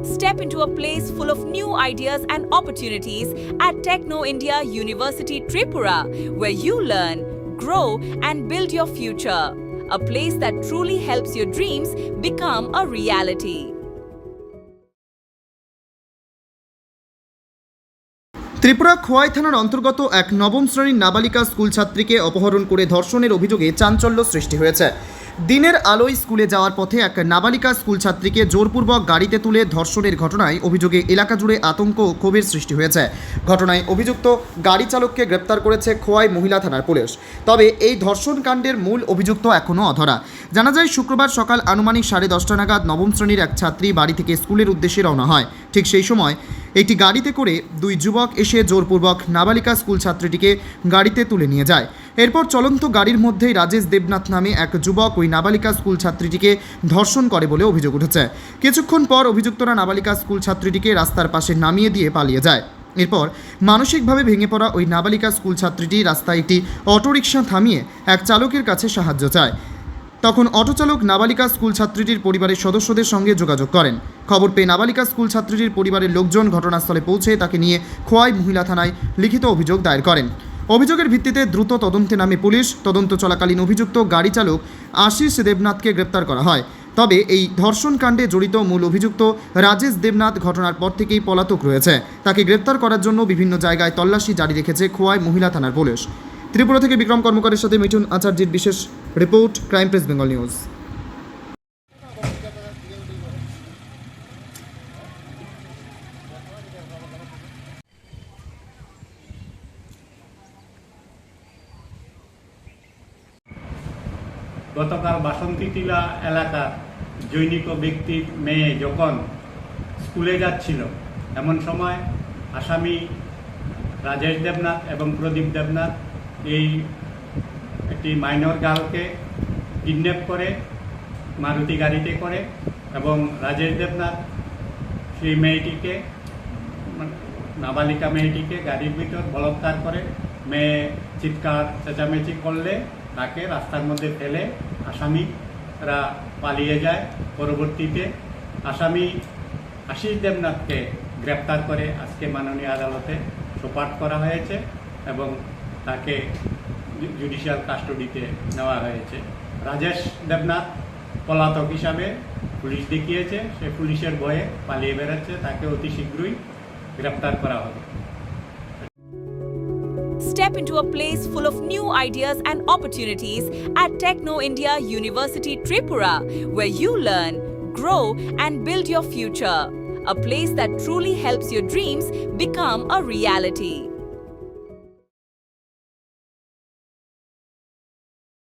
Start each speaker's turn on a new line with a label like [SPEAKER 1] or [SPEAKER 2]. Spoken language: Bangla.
[SPEAKER 1] Step into a place full of new ideas and opportunities at Techno India University Tripura, where you learn, grow, and build your future. A place that truly helps your dreams become a reality.
[SPEAKER 2] Tripura Khowai থানার অন্তর্গত এক নবম শ্রেণীর নাবালিকা স্কুল ছাত্রীকে অপহরণ করে ধর্ষণের অভিযোগে চাঞ্চল্য সৃষ্টি হয়েছে। দিনের আলোয় স্কুলে যাওয়ার পথে এক নাবালিকা স্কুল ছাত্রীকে জোরপূর্বক গাড়িতে তুলে ধর্ষণের ঘটনায় অভিযোগে এলাকা জুড়ে আতঙ্ক ও ক্ষোভের সৃষ্টি হয়েছে। ঘটনায় অভিযুক্ত গাড়ি চালককে গ্রেপ্তার করেছে খোয়াই মহিলা থানার পুলিশ। তবে এই ধর্ষণ কাণ্ডের মূল অভিযুক্ত এখনও অধরা। জানা যায় শুক্রবার সকাল আনুমানিক 10:30 নাগাদ নবম শ্রেণীর এক ছাত্রী বাড়ি থেকে স্কুলের উদ্দেশ্যে রওনা হয়। ঠিক সেই সময় একটি গাড়িতে করে দুই যুবক এসে জোরপূর্বক নাবালিকা স্কুল ছাত্রীটিকে গাড়িতে তুলে নিয়ে যায়। এরপর চলন্ত গাড়ির মধ্যেই রাজেশ দেবনাথ নামে এক যুবক ওই নাবালিকা স্কুল ছাত্রীটিকে ধর্ষণ করে বলে অভিযোগ উঠেছে। কিছুক্ষণ পর অভিযুক্তরা নাবালিকা স্কুল ছাত্রীটিকে রাস্তার পাশে নামিয়ে দিয়ে পালিয়ে যায়। এরপর মানসিকভাবে ভেঙে পড়া ওই নাবালিকা স্কুল ছাত্রীটি রাস্তায় একটি অটোরিকশা থামিয়ে এক চালকের কাছে সাহায্য চায়। তখন অটোচালক নাবালিকা স্কুল ছাত্রীটির পরিবারের সদস্যদের সঙ্গে যোগাযোগ করেন। খবর পেয়ে নাবালিকা স্কুল ছাত্রীটির পরিবারের লোকজন ঘটনাস্থলে পৌঁছে তাকে নিয়ে খোয়াই মহিলা থানায় লিখিত অভিযোগ দায়ের করেন। অভিযোগের ভিত্তিতে দ্রুত তদন্তে নামে পুলিশ। তদন্ত চলাকালীন অভিযুক্ত গাড়ি চালক আশিস দেবনাথকে গ্রেপ্তার করা হয়। তবে এই ধর্ষণ কাণ্ডে জড়িত মূল অভিযুক্ত রাজেশ দেবনাথ ঘটনার পর থেকেই পলাতক রয়েছে। তাকে গ্রেপ্তার করার জন্য বিভিন্ন জায়গায় তল্লাশি জারি রেখেছে খোয়াই মহিলা থানার পুলিশ। ত্রিপুরা থেকে বিক্রম কর্মকারের সাথে মিঠুন আচার্যের বিশেষ report, crime press Bengal news.
[SPEAKER 3] গতকাল বাসন্তী টিলা এলাকার জৈনিক ব্যক্তির মেয়ে যখন স্কুলে যাচ্ছিল, এমন সময় আসামি রাজেশ দেবনাথ এবং প্রদীপ দেবনাথ এই একটি মাইনর গার্লকে কিডন্যাপ করে মারুতি গাড়িতে করে এবং রাজেশ দেবনাথ সেই মেয়েটিকে, নাবালিকা মেয়েটিকে গাড়ির ভিতর বলাৎকার করে। মেয়ে চিৎকার চেঁচামেচি করলে তাকে রাস্তার মধ্যে ফেলে আসামিরা পালিয়ে যায়। পরবর্তীতে আসামি আশিস দেবনাথকে গ্রেপ্তার করে আজকে মাননীয় আদালতে সোপর্দ করা হয়েছে এবং তাকে জুডিশিয়াল কাস্টডিতে নেওয়া হয়েছে। রাজেশ দেবনাথ পলাতক হিসাবে পুলিশ দেখিয়েছে, সে পুলিশের ভয়ে পালিয়ে বেড়াচ্ছে, তাকে অতি শীঘ্রই গ্রেপ্তার করা হবে।
[SPEAKER 1] Step into a place full of new ideas and opportunities at Techno India University Tripura, where you learn, grow, and build your future. A place that truly helps your dreams become a reality.